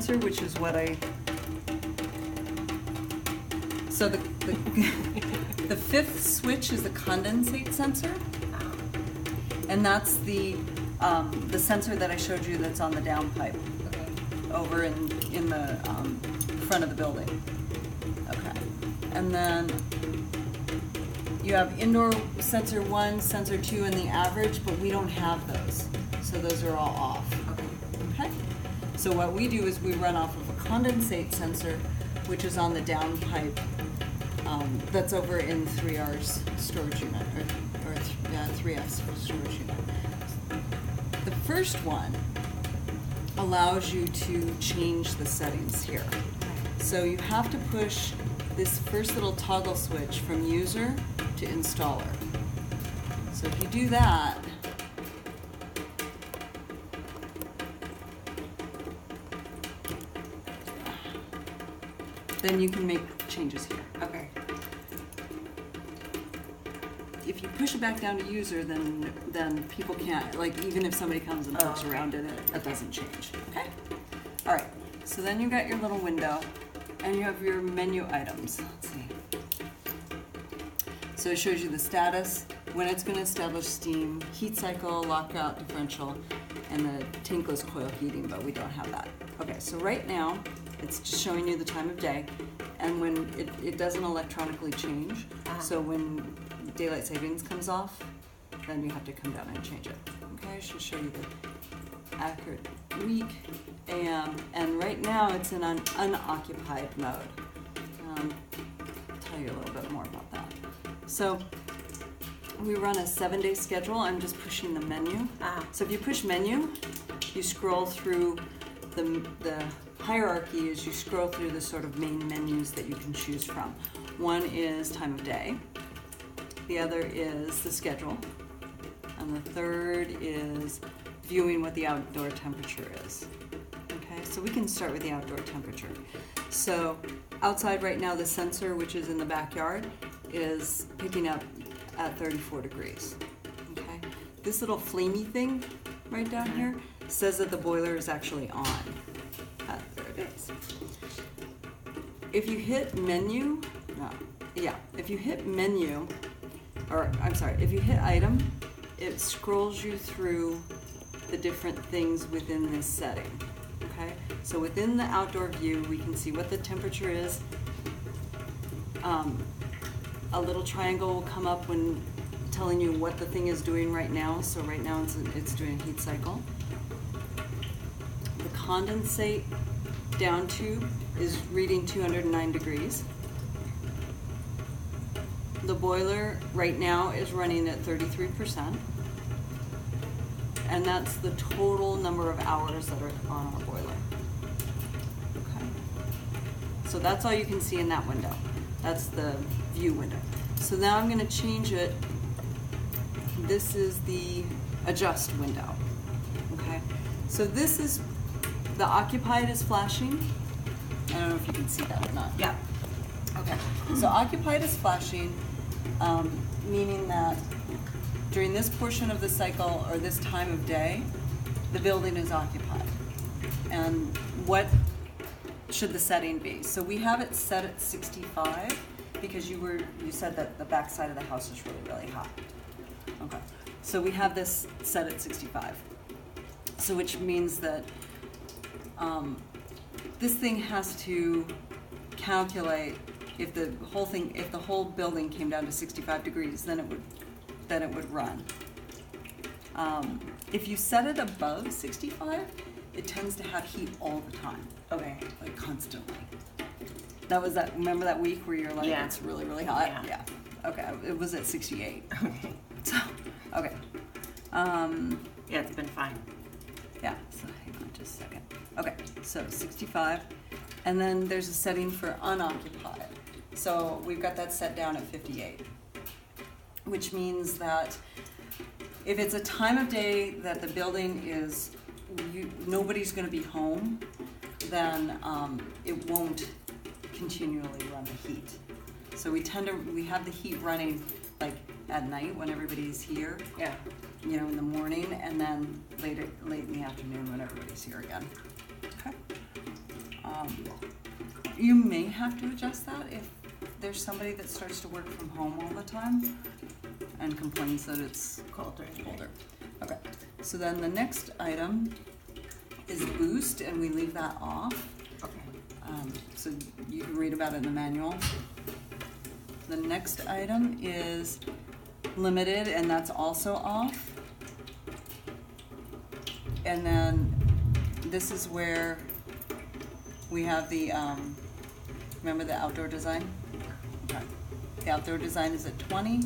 sensor, which is what so the the fifth switch is the condensate sensor, and that's the sensor that I showed you that's on the downpipe over in the front of the building. Okay, and then you have indoor sensor 1, sensor 2, and the average, but we don't have those, so those are all off. Okay. So what we do is we run off of a condensate sensor, which is on the downpipe. That's over in 3R's storage unit, or 3F's storage unit. The first one allows you to change the settings here. So you have to push this first little toggle switch from user to installer. So if you do that, then you can make changes here. Okay. If you push it back down to user, then people can't, like, even if somebody comes and looks around at it doesn't change. Okay? All right. So then you got your little window, and you have your menu items. Let's see. So it shows you the status, when it's going to establish steam, heat cycle, lockout, differential, and the tankless coil heating, but we don't have that. Okay, so right now, it's just showing you the time of day, and when it doesn't electronically change, so when daylight savings comes off, then you have to come down and change it. Okay, I should show you the accurate week, AM, and right now it's in an unoccupied mode. I'll tell you a little bit more about that. So we run a 7-day schedule. I'm just pushing the menu. So if you push menu, you scroll through the hierarchy as you scroll through the sort of main menus that you can choose from. One is time of day, the other is the schedule, and the third is viewing what the outdoor temperature is. Okay, so we can start with the outdoor temperature. So outside right now, the sensor, which is in the backyard, is picking up at 34 degrees. Okay, this little flamey thing right down here says that the boiler is actually on. There it is. If you hit menu, if you hit menu, or I'm sorry, if you hit item, it scrolls you through the different things within this setting. Okay, so within the outdoor view, we can see what the temperature is. A little triangle will come up when telling you what the thing is doing right now. So right now it's doing a heat cycle. The condensate down tube is reading 209 degrees. The boiler right now is running at 33%. And that's the total number of hours that are on our boiler. Okay. So that's all you can see in that window. That's the view window. So now I'm going to change it. This is the adjust window. Okay. So this is the occupied is flashing. I don't know if you can see that or not. Yeah. Okay. So occupied is flashing, meaning that during this portion of the cycle or this time of day, the building is occupied. And what should the setting be? So we have it set at 65 because you said that the back side of the house is really, really hot. Okay. So we have this set at 65. So which means that this thing has to calculate if the whole building came down to 65 degrees, then it would run. If you set it above 65, it tends to have heat all the time. Okay. Like constantly. Remember that week where you're like, it's really, really hot? Yeah. Okay, it was at 68. Okay. So, okay. Yeah, it's been fine. Yeah, so hang on just a second. Okay, so 65. And then there's a setting for unoccupied. So we've got that set down at 58, which means that if it's a time of day that the building is, nobody's going to be home, then it won't continually run the heat. So we have the heat running like at night when everybody's here. Yeah. In the morning, and then late in the afternoon when everybody's here again. Okay. You may have to adjust that if there's somebody that starts to work from home all the time and complains that it's Colder. Okay, so then the next item is boost, and we leave that off. Okay. So you can read about it in the manual. The next item is limited, and that's also off. And then this is where we have the, remember the outdoor design? Okay. The outdoor design is at 20,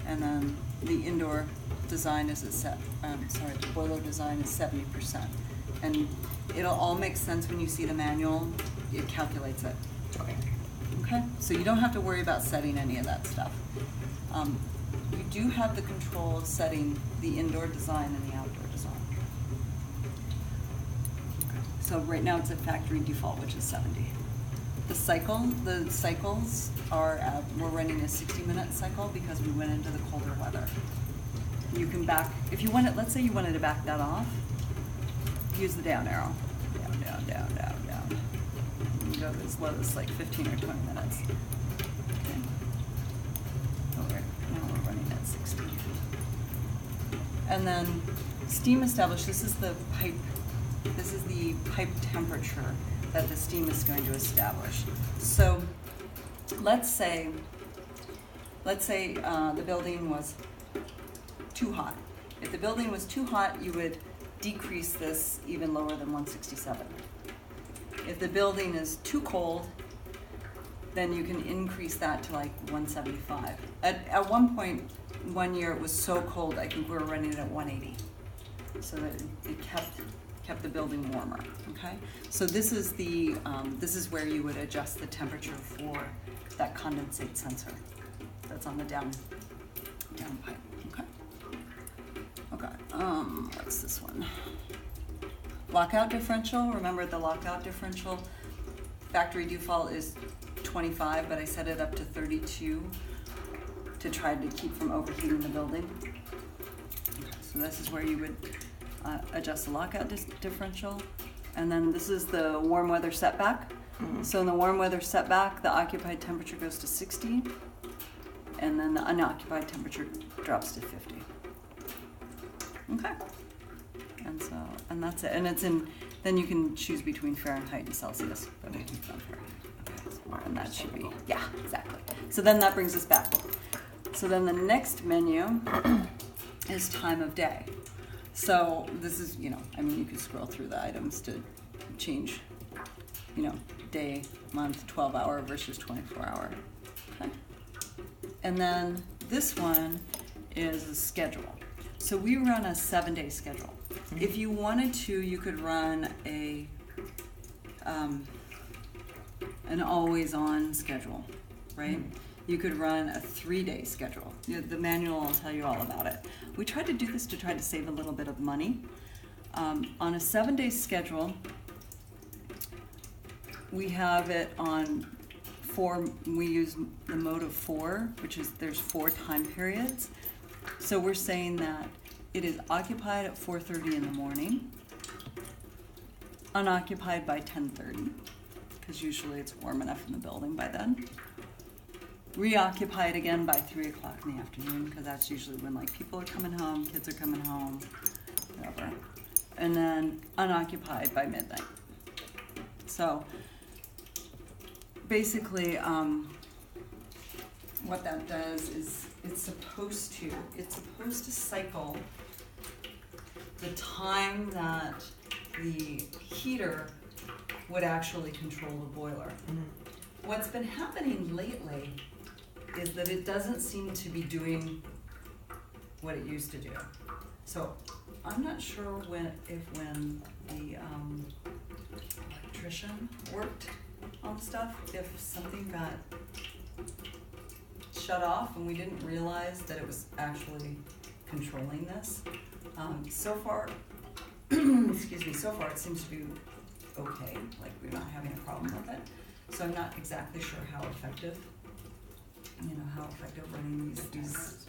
and then the indoor design is at the boiler design is 70%. And it'll all make sense when you see the manual, it calculates it. Okay. Okay, so you don't have to worry about setting any of that stuff. You do have the control of setting the indoor design and the outdoor design. Okay. So right now it's at factory default, which is 70. The cycles are, we're running a 60-minute cycle because we went into the colder weather. You can back, if you want it, let's say you wanted to back that off, use the down arrow. Down, down, down, down, down. You can go as low as like 15 or 20 minutes. Okay. Okay, now we're running at 60. And then steam established, this is the pipe temperature that the steam is going to establish. So let's say the building was too hot. If the building was too hot, you would decrease this even lower than 167. If the building is too cold, then you can increase that to like 175. At one point, one year it was so cold, I think we were running it at 180. So that it kept the building warmer, okay? So this is this is where you would adjust the temperature for that condensate sensor that's on the down pipe, okay? Okay, what's this one? Lockout differential, remember the lockout differential, factory default is 25, but I set it up to 32 to try to keep from overheating the building. Okay, so this is where you would adjust the lockout differential. And then this is the warm weather setback. Mm-hmm. So in the warm weather setback, the occupied temperature goes to 60, and then the unoccupied temperature drops to 50. Okay. And that's it. And it's then you can choose between Fahrenheit and Celsius, but we keep it on Fahrenheit. Okay. And that should be, yeah, exactly. So then that brings us back. So then the next menu is time of day. So this is, you could scroll through the items to change, day, month, 12-hour versus 24-hour. Okay. And then this one is a schedule. So we run a 7-day schedule. Mm-hmm. If you wanted to, you could run an always-on schedule, right? Mm-hmm. You could run a 3-day schedule. The manual will tell you all about it. We tried to do this to try to save a little bit of money. On a 7-day schedule, we have it on 4, we use the mode of 4, which is there's 4 time periods. So we're saying that it is occupied at 4:30 in the morning, unoccupied by 10:30, because usually it's warm enough in the building by then. Reoccupied again by 3 o'clock in the afternoon, because that's usually when people are coming home, kids are coming home, whatever. And then unoccupied by midnight. So basically, what that does is it's supposed to cycle the time that the heater would actually control the boiler. Mm-hmm. What's been happening lately is that it doesn't seem to be doing what it used to do. So I'm not sure when the electrician worked on stuff, if something got shut off and we didn't realize that it was actually controlling this. So far, so far it seems to be okay, we're not having a problem with it. So I'm not exactly sure how effective running these